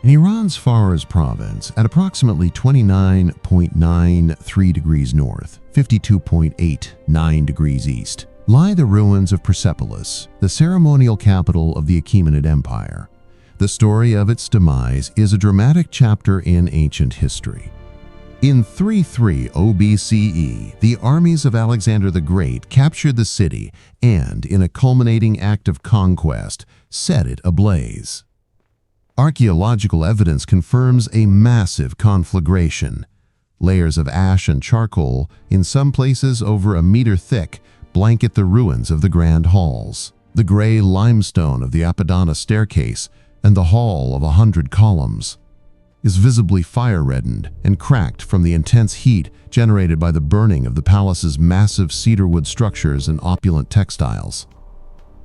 In Iran's Fars province, at approximately 29.93 degrees north, 52.89 degrees east, lie the ruins of Persepolis, the ceremonial capital of the Achaemenid Empire. The story of its demise is a dramatic chapter in ancient history. In 33 BCE, the armies of Alexander the Great captured the city and, in a culminating act of conquest, set it ablaze. Archaeological evidence confirms a massive conflagration. Layers of ash and charcoal, in some places over a meter thick, blanket the ruins of the grand halls. The gray limestone of the Apadana staircase and the hall of 100 columns is visibly fire-reddened and cracked from the intense heat generated by the burning of the palace's massive cedarwood structures and opulent textiles.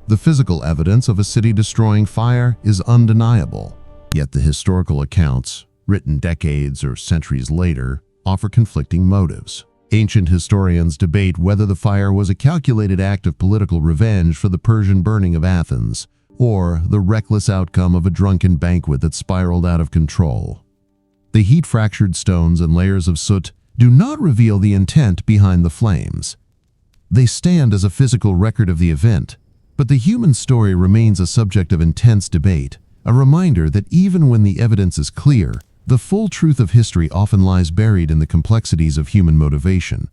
The physical evidence of a city-destroying fire is undeniable, yet the historical accounts, written decades or centuries later, offer conflicting motives. Ancient historians debate whether the fire was a calculated act of political revenge for the Persian burning of Athens, or the reckless outcome of a drunken banquet that spiraled out of control. The heat-fractured stones and layers of soot do not reveal the intent behind the flames. They stand as a physical record of the event, but the human story remains a subject of intense debate, a reminder that even when the evidence is clear, the full truth of history often lies buried in the complexities of human motivation.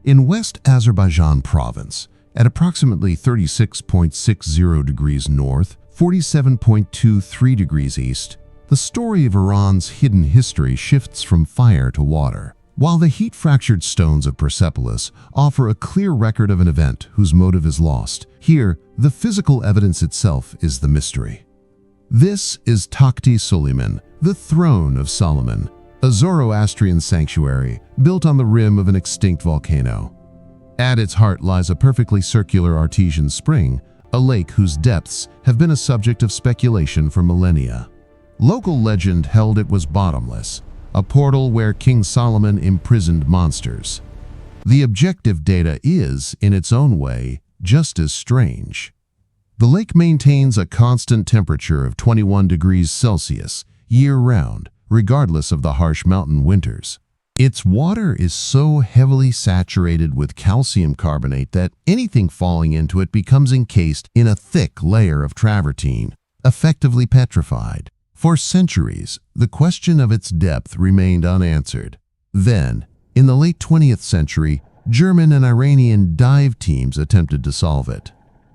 In West Azerbaijan province, at approximately 36.60 degrees north, 47.23 degrees east, the story of Iran's hidden history shifts from fire to water. While the heat-fractured stones of Persepolis offer a clear record of an event whose motive is lost, here, the physical evidence itself is the mystery. This is Takhti Suleiman, the Throne of Solomon, a Zoroastrian sanctuary built on the rim of an extinct volcano. At its heart lies a perfectly circular artesian spring, a lake whose depths have been a subject of speculation for millennia. Local legend held it was bottomless, a portal where King Solomon imprisoned monsters. The objective data is, in its own way, just as strange. The lake maintains a constant temperature of 21 degrees Celsius year-round, regardless of the harsh mountain winters. Its water is so heavily saturated with calcium carbonate that anything falling into it becomes encased in a thick layer of travertine, effectively petrified. For centuries, the question of its depth remained unanswered. Then, in the late 20th century, German and Iranian dive teams attempted to solve it.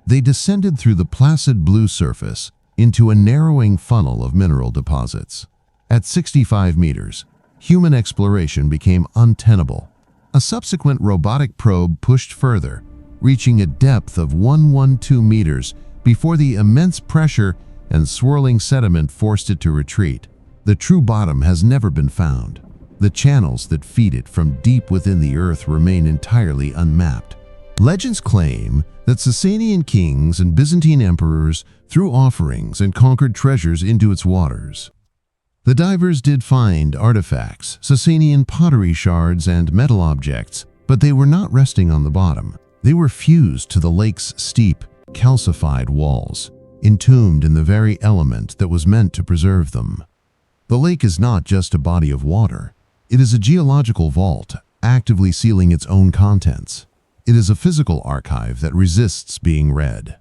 They descended through the placid blue surface into a narrowing funnel of mineral deposits. At 65 meters, human exploration became untenable. A subsequent robotic probe pushed further, reaching a depth of 112 meters before the immense pressure and swirling sediment forced it to retreat. The true bottom has never been found. The channels that feed it from deep within the earth remain entirely unmapped. Legends claim that Sasanian kings and Byzantine emperors threw offerings and conquered treasures into its waters. The divers did find artifacts, Sasanian pottery shards and metal objects, but they were not resting on the bottom. They were fused to the lake's steep, calcified walls, entombed in the very element that was meant to preserve them. The lake is not just a body of water. It is a geological vault, actively sealing its own contents. It is a physical archive that resists being read.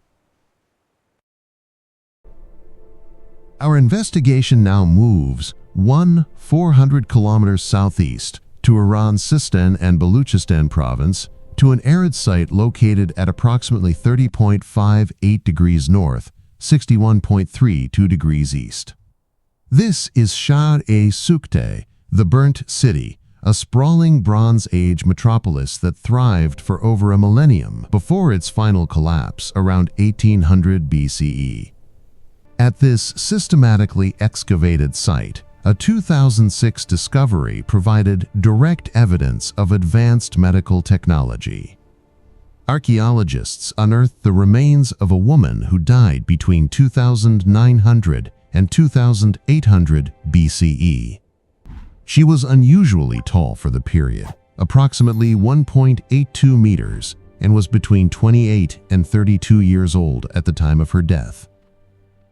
Our investigation now moves 400 kilometers southeast to Iran's Sistan and Baluchistan province to an arid site located at approximately 30.58 degrees north, 61.32 degrees east. This is Shah-e-Sukhteh, the Burnt City, a sprawling Bronze Age metropolis that thrived for over a millennium before its final collapse around 1800 BCE. At this systematically excavated site, a 2006 discovery provided direct evidence of advanced medical technology. Archaeologists unearthed the remains of a woman who died between 2900 and 2800 BCE. She was unusually tall for the period, approximately 1.82 meters, and was between 28 and 32 years old at the time of her death.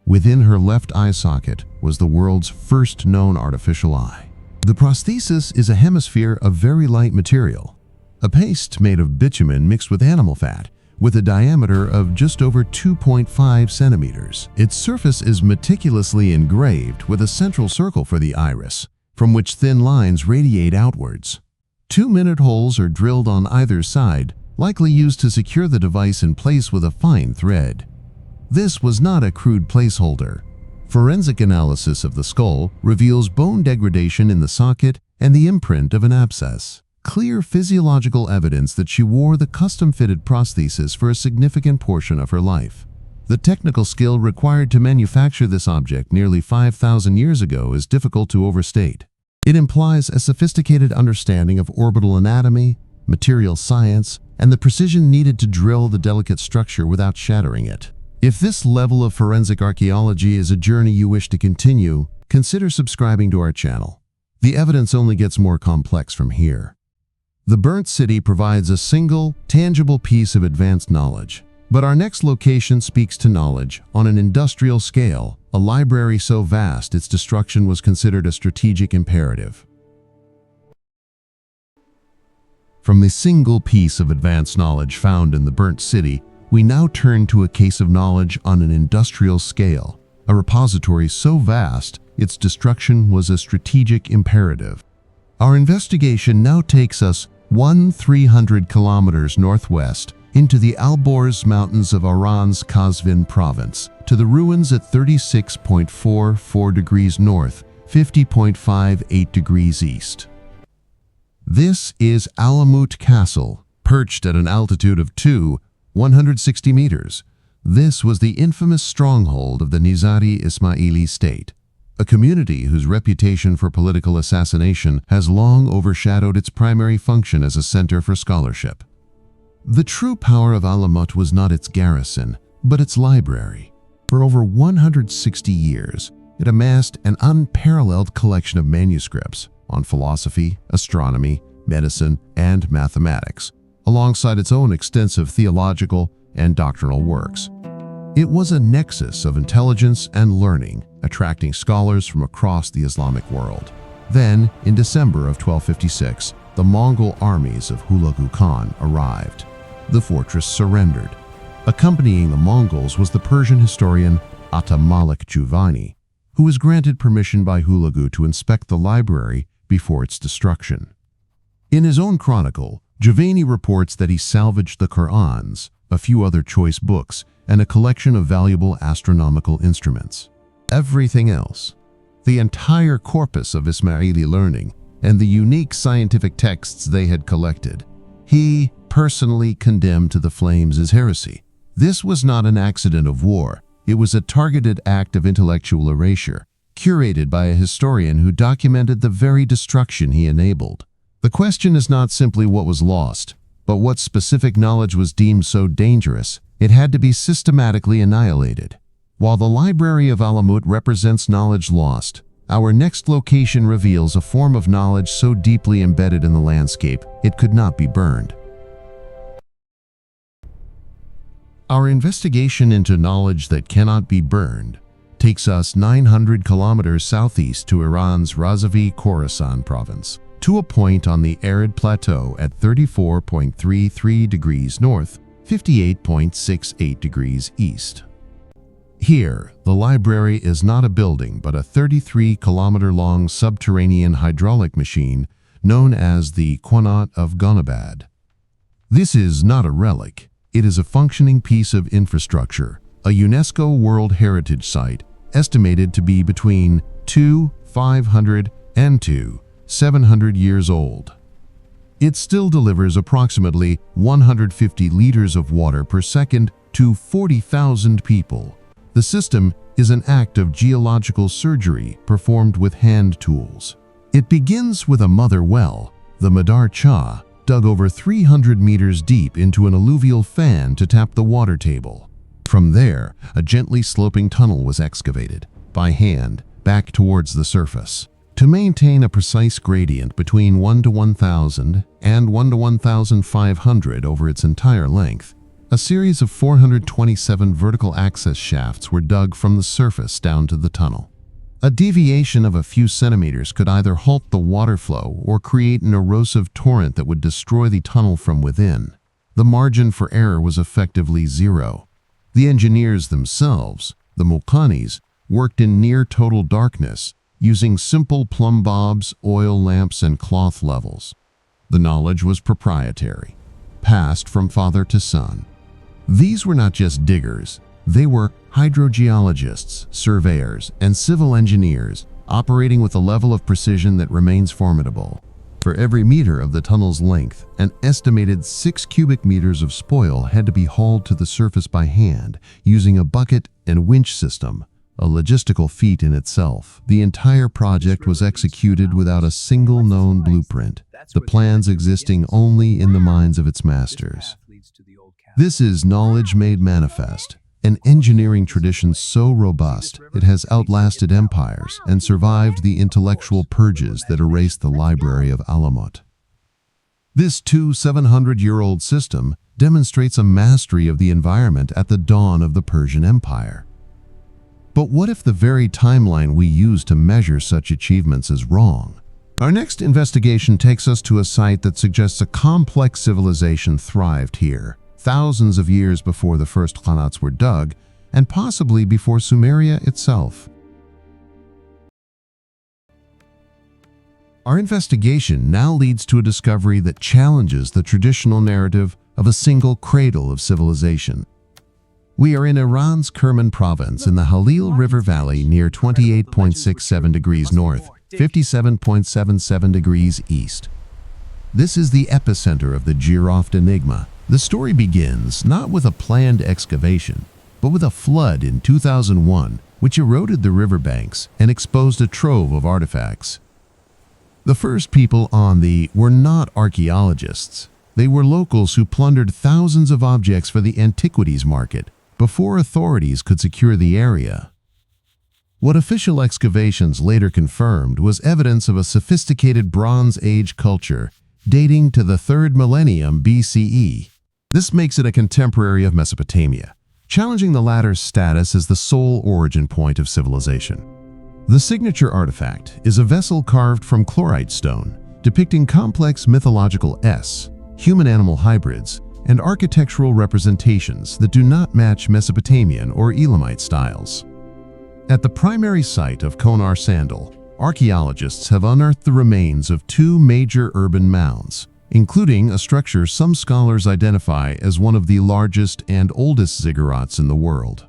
Within her left eye socket was the world's first known artificial eye. The prosthesis is a hemisphere of very light material, a paste made of bitumen mixed with animal fat, with a diameter of just over 2.5 centimeters. Its surface is meticulously engraved with a central circle for the iris, from which thin lines radiate outwards. 2-minute holes are drilled on either side, likely used to secure the device in place with a fine thread. This was not a crude placeholder. Forensic analysis of the skull reveals bone degradation in the socket and the imprint of an abscess. Clear physiological evidence that she wore the custom-fitted prosthesis for a significant portion of her life. The technical skill required to manufacture this object nearly 5,000 years ago is difficult to overstate. It implies a sophisticated understanding of orbital anatomy, material science, and the precision needed to drill the delicate structure without shattering it. If this level of forensic archaeology is a journey you wish to continue, consider subscribing to our channel. The evidence only gets more complex from here. The burnt city provides a single, tangible piece of advanced knowledge. But our next location speaks to knowledge on an industrial scale, a library so vast its destruction was considered a strategic imperative. From the single piece of advanced knowledge found in the burnt city, we now turn to a case of knowledge on an industrial scale, a repository so vast its destruction was a strategic imperative. Our investigation now takes us 300 kilometers northwest into the Alborz Mountains of Iran's Qazvin province, to the ruins at 36.44 degrees north, 50.58 degrees east. This is Alamut Castle, perched at an altitude of 160 meters. This was the infamous stronghold of the Nizari Ismaili state, a community whose reputation for political assassination has long overshadowed its primary function as a center for scholarship. The true power of Alamut was not its garrison, but its library. For over 160 years, it amassed an unparalleled collection of manuscripts on philosophy, astronomy, medicine, and mathematics, alongside its own extensive theological and doctrinal works. It was a nexus of intelligence and learning, attracting scholars from across the Islamic world. Then, in December of 1256, the Mongol armies of Hulagu Khan arrived. The fortress surrendered. Accompanying the Mongols was the Persian historian Ata Malik Juvani, who was granted permission by Hulagu to inspect the library before its destruction. In his own chronicle, Juvani reports that he salvaged the Qur'ans, a few other choice books, and a collection of valuable astronomical instruments. Everything else, the entire corpus of Ismaili learning and the unique scientific texts they had collected, he personally condemned to the flames as heresy. This was not an accident of war. It was a targeted act of intellectual erasure, curated by a historian who documented the very destruction he enabled. The question is not simply what was lost, but what specific knowledge was deemed so dangerous it had to be systematically annihilated. While the Library of Alamut represents knowledge lost, our next location reveals a form of knowledge so deeply embedded in the landscape it could not be burned. Our investigation into knowledge that cannot be burned takes us 900 kilometers southeast to Iran's Razavi Khorasan province, to a point on the arid plateau at 34.33 degrees north, 58.68 degrees east. Here, the library is not a building but a 33-kilometer-long subterranean hydraulic machine known as the Qanat of Ghanabad. This is not a relic. It is a functioning piece of infrastructure, a UNESCO World Heritage Site estimated to be between 500 and 700 years old. It still delivers approximately 150 liters of water per second to 40,000 people. The system is an act of geological surgery performed with hand tools. It begins with a mother well, the Madar Cha, dug over 300 meters deep into an alluvial fan to tap the water table. From there, a gently sloping tunnel was excavated, by hand, back towards the surface. To maintain a precise gradient between 1 to 1,000 and 1 to 1,500 over its entire length, A series of 427 vertical access shafts were dug from the surface down to the tunnel. A deviation of a few centimeters could either halt the water flow or create an erosive torrent that would destroy the tunnel from within. The margin for error was effectively zero. The engineers themselves, the Mulcanis, worked in near-total darkness, using simple plumb bobs, oil lamps, and cloth levels. The knowledge was proprietary, passed from father to son. These were not just diggers, they were hydrogeologists, surveyors, and civil engineers operating with a level of precision that remains formidable. For every meter of the tunnel's length, an estimated 6 cubic meters of spoil had to be hauled to the surface by hand using a bucket and winch system, a logistical feat in itself. The entire project was executed without a single known blueprint, the plans existing only in the minds of its masters. This is knowledge made manifest, an engineering tradition so robust it has outlasted empires and survived the intellectual purges that erased the library of Alamut. This 700-year-old system demonstrates a mastery of the environment at the dawn of the Persian Empire. But what if the very timeline we use to measure such achievements is wrong? Our next investigation takes us to a site that suggests a complex civilization thrived here, thousands of years before the first qanats were dug, and possibly before Sumeria itself. Our investigation now leads to a discovery that challenges the traditional narrative of a single cradle of civilization. We are in Iran's Kerman province in the Halil River Valley near 28.67 degrees north, 57.77 degrees east. This is the epicenter of the Jiroft enigma. The story begins not with a planned excavation, but with a flood in 2001 which eroded the riverbanks and exposed a trove of artifacts. The first people on the were not archaeologists. They were locals who plundered thousands of objects for the antiquities market before authorities could secure the area. What official excavations later confirmed was evidence of a sophisticated Bronze Age culture dating to the 3rd millennium BCE. This makes it a contemporary of Mesopotamia, challenging the latter's status as the sole origin point of civilization. The signature artifact is a vessel carved from chlorite stone, depicting complex mythological human-animal hybrids, and architectural representations that do not match Mesopotamian or Elamite styles. At the primary site of Konar Sandal, archaeologists have unearthed the remains of 2 major urban mounds, including a structure some scholars identify as one of the largest and oldest ziggurats in the world.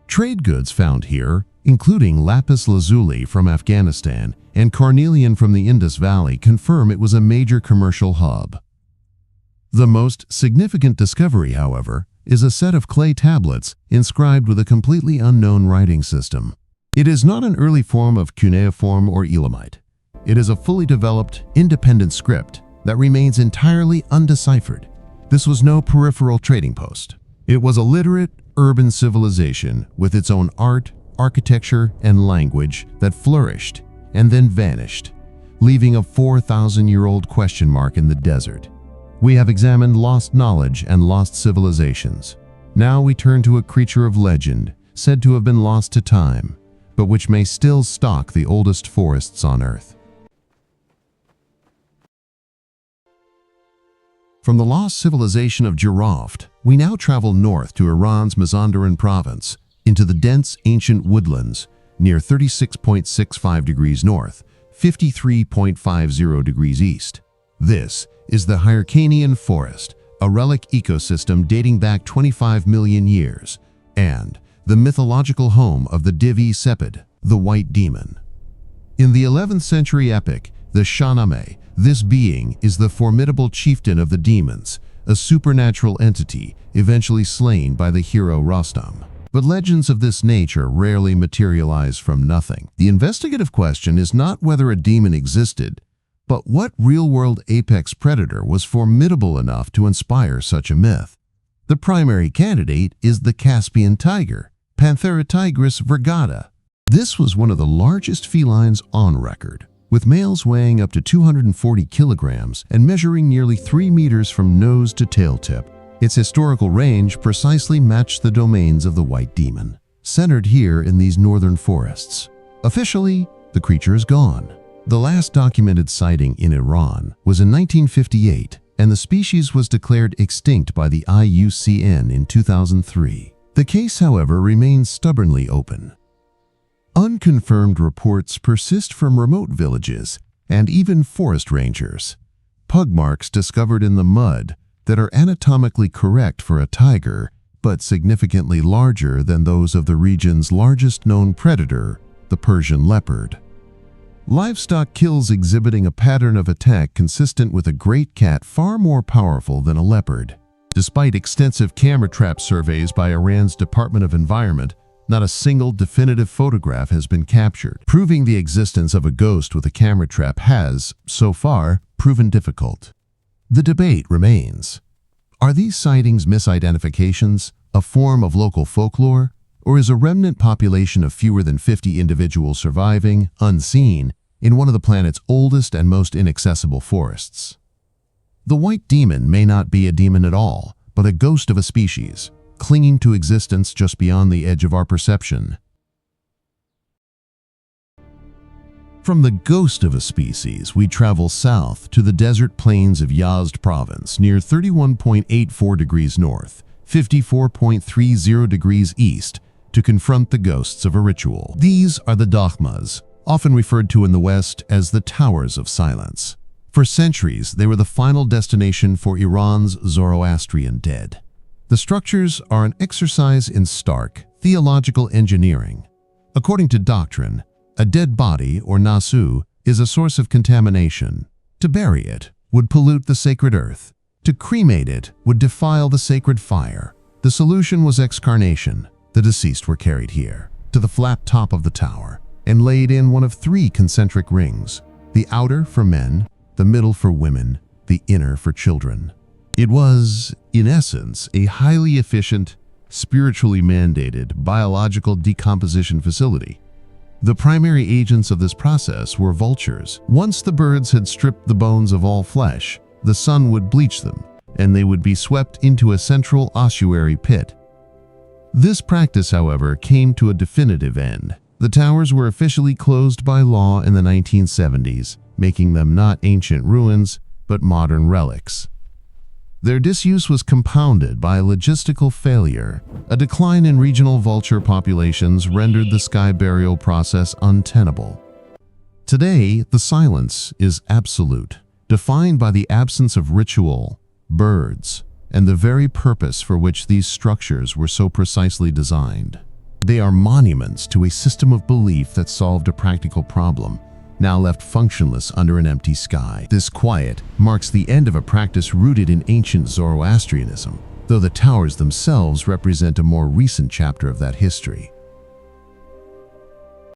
Trade goods found here, including lapis lazuli from Afghanistan and carnelian from the Indus Valley, confirm it was a major commercial hub. The most significant discovery, however, is a set of clay tablets inscribed with a completely unknown writing system. It is not an early form of cuneiform or Elamite. It is a fully developed, independent script that remains entirely undeciphered. This was no peripheral trading post. It was a literate, urban civilization with its own art, architecture, and language that flourished and then vanished, leaving a 4,000-year-old question mark in the desert. We have examined lost knowledge and lost civilizations. Now we turn to a creature of legend, said to have been lost to time, but which may still stalk the oldest forests on Earth. From the lost civilization of Jiroft, we now travel north to Iran's Mazandaran province, into the dense ancient woodlands near 36.65 degrees north, 53.50 degrees east. This is the Hyrcanian forest, a relic ecosystem dating back 25 million years, and the mythological home of the Divi Sepid, the White Demon. In the 11th century epic, the Shahnameh, this being is the formidable chieftain of the demons, a supernatural entity eventually slain by the hero Rostam. But legends of this nature rarely materialize from nothing. The investigative question is not whether a demon existed, but what real-world apex predator was formidable enough to inspire such a myth. The primary candidate is the Caspian tiger, Panthera tigris virgata. This was one of the largest felines on record, with males weighing up to 240 kilograms and measuring nearly 3 meters from nose to tail tip. Its historical range precisely matched the domains of the white demon, centered here in these northern forests. Officially, the creature is gone. The last documented sighting in Iran was in 1958, and the species was declared extinct by the IUCN in 2003. The case, however, remains stubbornly open. Unconfirmed reports persist from remote villages and even forest rangers. Pug marks discovered in the mud that are anatomically correct for a tiger, but significantly larger than those of the region's largest known predator, the Persian leopard. Livestock kills exhibiting a pattern of attack consistent with a great cat far more powerful than a leopard. Despite extensive camera trap surveys by Iran's Department of Environment, not a single definitive photograph has been captured. Proving the existence of a ghost with a camera trap has, so far, proven difficult. The debate remains. Are these sightings misidentifications, a form of local folklore, or is a remnant population of fewer than 50 individuals surviving, unseen, in one of the planet's oldest and most inaccessible forests? The white demon may not be a demon at all, but a ghost of a species, clinging to existence just beyond the edge of our perception. From the ghost of a species, we travel south to the desert plains of Yazd province near 31.84 degrees north, 54.30 degrees east, to confront the ghosts of a ritual. These are the dakhmas, often referred to in the West as the Towers of Silence. For centuries, they were the final destination for Iran's Zoroastrian dead. The structures are an exercise in stark, theological engineering. According to doctrine, a dead body, or nasu, is a source of contamination. To bury it would pollute the sacred earth. To cremate it would defile the sacred fire. The solution was excarnation. The deceased were carried here, to the flat top of the tower, and laid in one of 3 concentric rings, the outer for men, the middle for women, the inner for children. It was, in essence, a highly efficient, spiritually mandated biological decomposition facility. The primary agents of this process were vultures. Once the birds had stripped the bones of all flesh, the sun would bleach them, and they would be swept into a central ossuary pit. This practice, however, came to a definitive end. The towers were officially closed by law in the 1970s, making them not ancient ruins, but modern relics. Their disuse was compounded by a logistical failure. A decline in regional vulture populations rendered the sky burial process untenable. Today, the silence is absolute, defined by the absence of ritual, birds, and the very purpose for which these structures were so precisely designed. They are monuments to a system of belief that solved a practical problem, now left functionless under an empty sky. This quiet marks the end of a practice rooted in ancient Zoroastrianism, though the towers themselves represent a more recent chapter of that history.